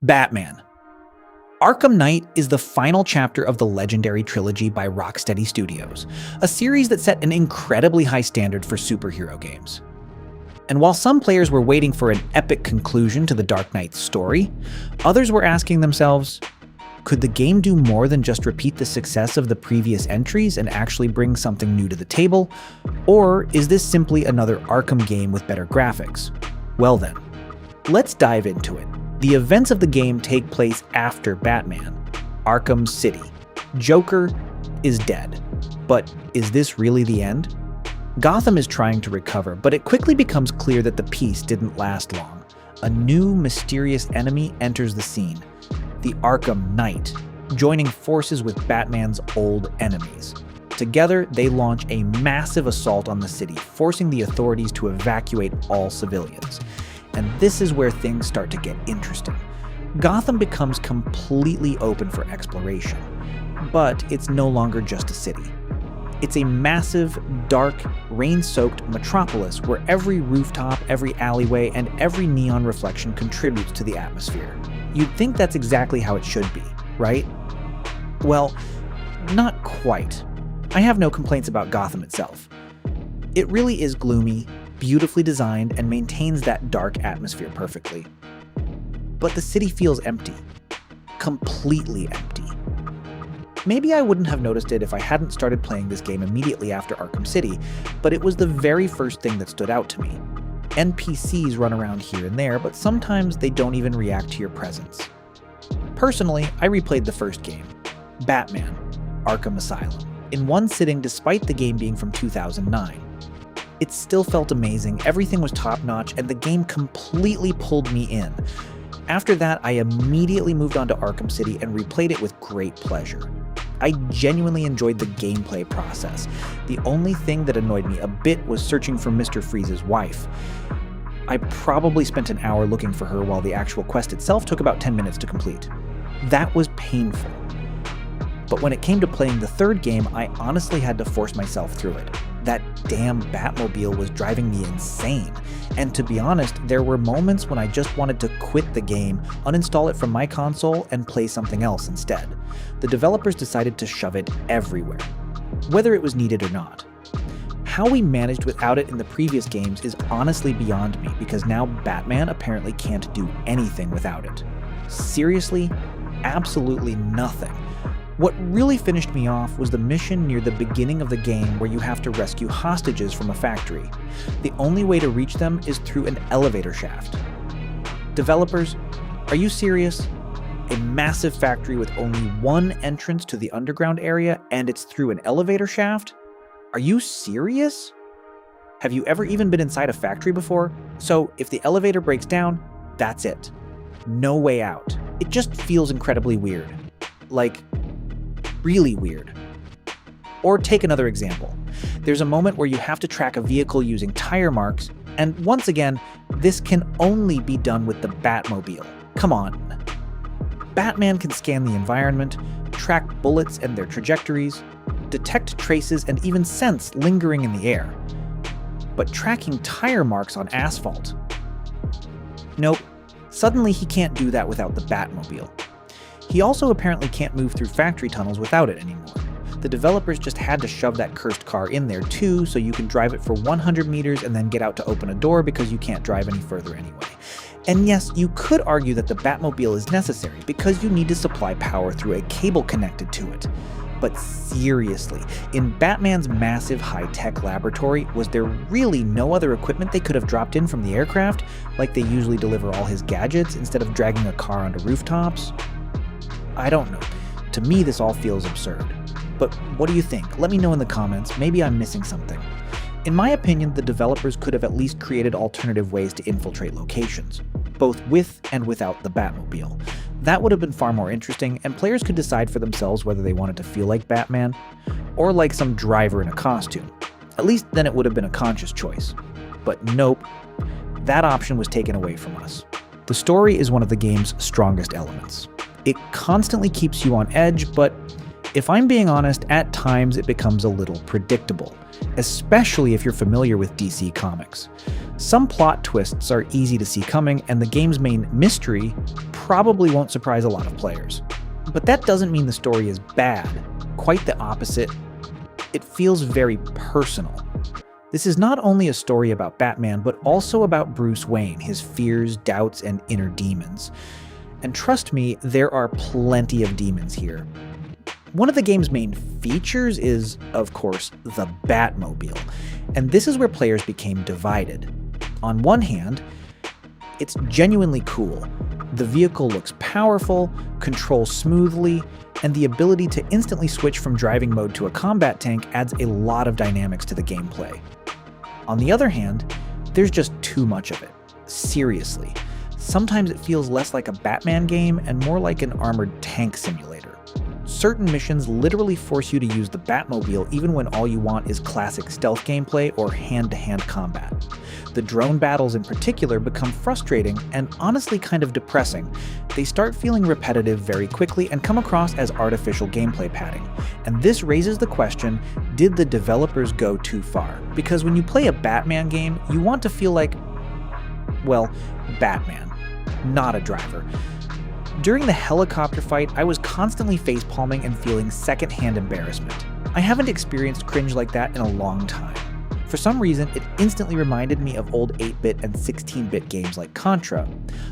Batman. Arkham Knight is the final chapter of the legendary trilogy by Rocksteady Studios, a series that set an incredibly high standard for superhero games. And while some players were waiting for an epic conclusion to the Dark Knight's story, others were asking themselves, could the game do more than just repeat the success of the previous entries and actually bring something new to the table? Or is this simply another Arkham game with better graphics? Well then, let's dive into it. The events of the game take place after Batman, Arkham City. Joker is dead. But is this really the end? Gotham is trying to recover, but it quickly becomes clear that the peace didn't last long. A new, mysterious enemy enters the scene, the Arkham Knight, joining forces with Batman's old enemies. Together, they launch a massive assault on the city, forcing the authorities to evacuate all civilians. And this is where things start to get interesting. Gotham becomes completely open for exploration, but it's no longer just a city. It's a massive, dark, rain-soaked metropolis where every rooftop, every alleyway, and every neon reflection contributes to the atmosphere. You'd think that's exactly how it should be, right? Well, not quite. I have no complaints about Gotham itself. It really is gloomy, beautifully designed, and maintains that dark atmosphere perfectly. But the city feels empty. Completely empty. Maybe I wouldn't have noticed it if I hadn't started playing this game immediately after Arkham City, but it was the very first thing that stood out to me. NPCs run around here and there, but sometimes they don't even react to your presence. Personally, I replayed the first game, Batman, Arkham Asylum, in one sitting despite the game being from 2009. It still felt amazing, everything was top-notch, and the game completely pulled me in. After that, I immediately moved on to Arkham City and replayed it with great pleasure. I genuinely enjoyed the gameplay process. The only thing that annoyed me a bit was searching for Mr. Freeze's wife. I probably spent an hour looking for her while the actual quest itself took about 10 minutes to complete. That was painful. But when it came to playing the third game, I honestly had to force myself through it. That damn Batmobile was driving me insane. And to be honest, there were moments when I just wanted to quit the game, uninstall it from my console, and play something else instead. The developers decided to shove it everywhere, whether it was needed or not. How we managed without it in the previous games is honestly beyond me, because now Batman apparently can't do anything without it. Seriously, absolutely nothing. What really finished me off was the mission near the beginning of the game where you have to rescue hostages from a factory. The only way to reach them is through an elevator shaft. Developers, are you serious? A massive factory with only one entrance to the underground area, and it's through an elevator shaft? Are you serious? Have you ever even been inside a factory before? So if the elevator breaks down, that's it. No way out. It just feels incredibly weird. Like, really weird. Or take another example. There's a moment where you have to track a vehicle using tire marks, and once again, this can only be done with the Batmobile. Come on. Batman can scan the environment, track bullets and their trajectories, detect traces, and even sense lingering in the air. But tracking tire marks on asphalt? Nope. Suddenly he can't do that without the Batmobile. He also apparently can't move through factory tunnels without it anymore. The developers just had to shove that cursed car in there too, so you can drive it for 100 meters and then get out to open a door because you can't drive any further anyway. And yes, you could argue that the Batmobile is necessary because you need to supply power through a cable connected to it. But seriously, in Batman's massive high-tech laboratory, was there really no other equipment they could have dropped in from the aircraft, like they usually deliver all his gadgets instead of dragging a car onto rooftops? I don't know. To me, this all feels absurd. But what do you think? Let me know in the comments. Maybe I'm missing something. In my opinion, the developers could have at least created alternative ways to infiltrate locations, both with and without the Batmobile. That would have been far more interesting, and players could decide for themselves whether they wanted to feel like Batman, or like some driver in a costume. At least then it would have been a conscious choice. But nope, that option was taken away from us. The story is one of the game's strongest elements. It constantly keeps you on edge, but if I'm being honest, at times it becomes a little predictable, especially if you're familiar with DC Comics. Some plot twists are easy to see coming, and the game's main mystery probably won't surprise a lot of players. But that doesn't mean the story is bad. Quite the opposite. It feels very personal. This is not only a story about Batman, but also about Bruce Wayne, his fears, doubts, and inner demons. And trust me, there are plenty of demons here. One of the game's main features is, of course, the Batmobile. And this is where players became divided. On one hand, it's genuinely cool. The vehicle looks powerful, controls smoothly, and the ability to instantly switch from driving mode to a combat tank adds a lot of dynamics to the gameplay. On the other hand, there's just too much of it. Seriously. Sometimes it feels less like a Batman game and more like an armored tank simulator. Certain missions literally force you to use the Batmobile even when all you want is classic stealth gameplay or hand-to-hand combat. The drone battles in particular become frustrating and honestly kind of depressing. They start feeling repetitive very quickly and come across as artificial gameplay padding. And this raises the question, did the developers go too far? Because when you play a Batman game, you want to feel like, well, Batman, not a driver. During the helicopter fight, I was constantly facepalming and feeling secondhand embarrassment. I haven't experienced cringe like that in a long time. For some reason, it instantly reminded me of old 8-bit and 16-bit games like Contra.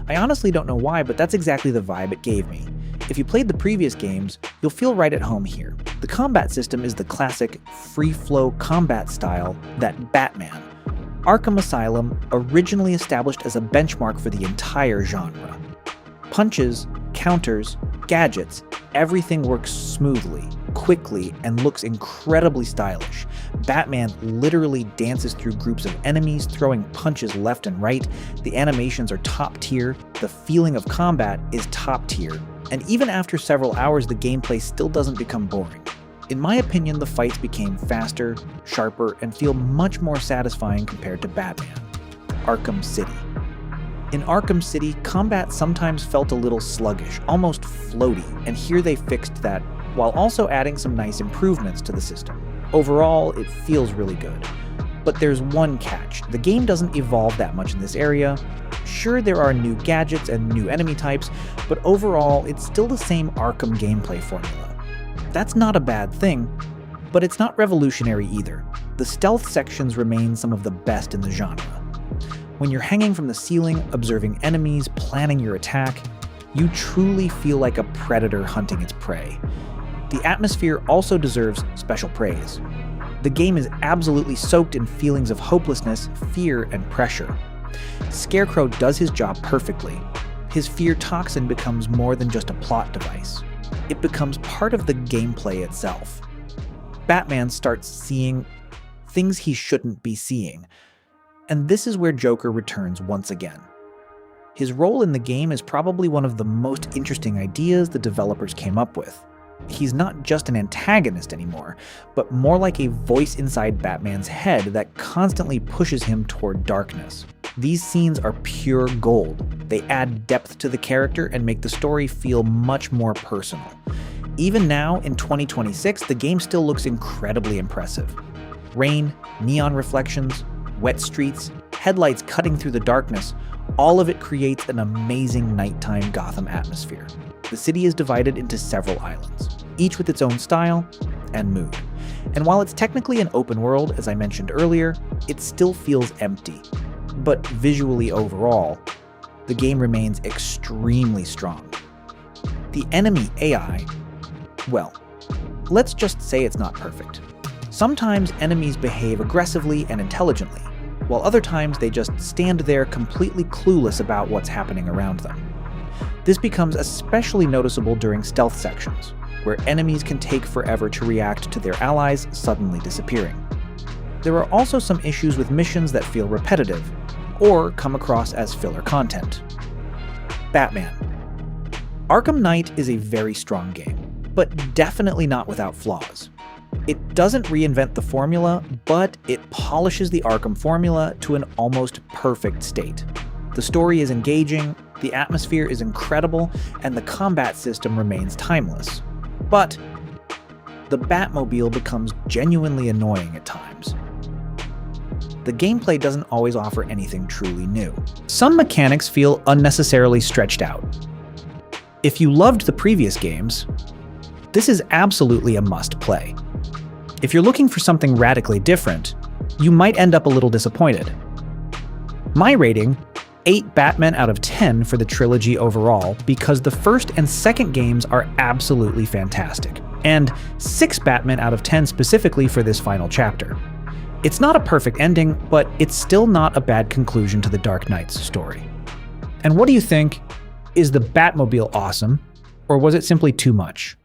I honestly don't know why, but that's exactly the vibe it gave me. If you played the previous games, you'll feel right at home here. The combat system is the classic free-flow combat style that Batman, Arkham Asylum, originally established as a benchmark for the entire genre. Punches, counters, gadgets, everything works smoothly, quickly, and looks incredibly stylish. Batman literally dances through groups of enemies, throwing punches left and right. The animations are top tier, the feeling of combat is top tier, and even after several hours, the gameplay still doesn't become boring. In my opinion, the fights became faster, sharper, and feel much more satisfying compared to Batman. Arkham City. In Arkham City, combat sometimes felt a little sluggish, almost floaty, and here they fixed that, while also adding some nice improvements to the system. Overall, it feels really good. But there's one catch. The game doesn't evolve that much in this area. Sure, there are new gadgets and new enemy types, but overall, it's still the same Arkham gameplay formula. That's not a bad thing, but it's not revolutionary either. The stealth sections remain some of the best in the genre. When you're hanging from the ceiling, observing enemies, planning your attack, you truly feel like a predator hunting its prey. The atmosphere also deserves special praise. The game is absolutely soaked in feelings of hopelessness, fear, and pressure. Scarecrow does his job perfectly. His fear toxin becomes more than just a plot device. It becomes part of the gameplay itself. Batman starts seeing things he shouldn't be seeing. And this is where Joker returns once again. His role in the game is probably one of the most interesting ideas the developers came up with. He's not just an antagonist anymore, but more like a voice inside Batman's head that constantly pushes him toward darkness. These scenes are pure gold. They add depth to the character and make the story feel much more personal. Even now, in 2026, the game still looks incredibly impressive. Rain, neon reflections, wet streets, headlights cutting through the darkness, all of it creates an amazing nighttime Gotham atmosphere. The city is divided into several islands, each with its own style and mood. And while it's technically an open world, as I mentioned earlier, it still feels empty. But visually overall, the game remains extremely strong. The enemy AI, well, let's just say it's not perfect. Sometimes enemies behave aggressively and intelligently, while other times they just stand there completely clueless about what's happening around them. This becomes especially noticeable during stealth sections, where enemies can take forever to react to their allies suddenly disappearing. There are also some issues with missions that feel repetitive, or come across as filler content. Batman. Arkham Knight is a very strong game, but definitely not without flaws. It doesn't reinvent the formula, but it polishes the Arkham formula to an almost perfect state. The story is engaging, the atmosphere is incredible, and the combat system remains timeless. But the Batmobile becomes genuinely annoying at times. The gameplay doesn't always offer anything truly new. Some mechanics feel unnecessarily stretched out. If you loved the previous games, this is absolutely a must-play. If you're looking for something radically different, you might end up a little disappointed. My rating, 8 Batmen out of 10 for the trilogy overall, because the first and second games are absolutely fantastic, and 6 Batmen out of 10 specifically for this final chapter. It's not a perfect ending, but it's still not a bad conclusion to the Dark Knight's story. And what do you think? Is the Batmobile awesome, or was it simply too much?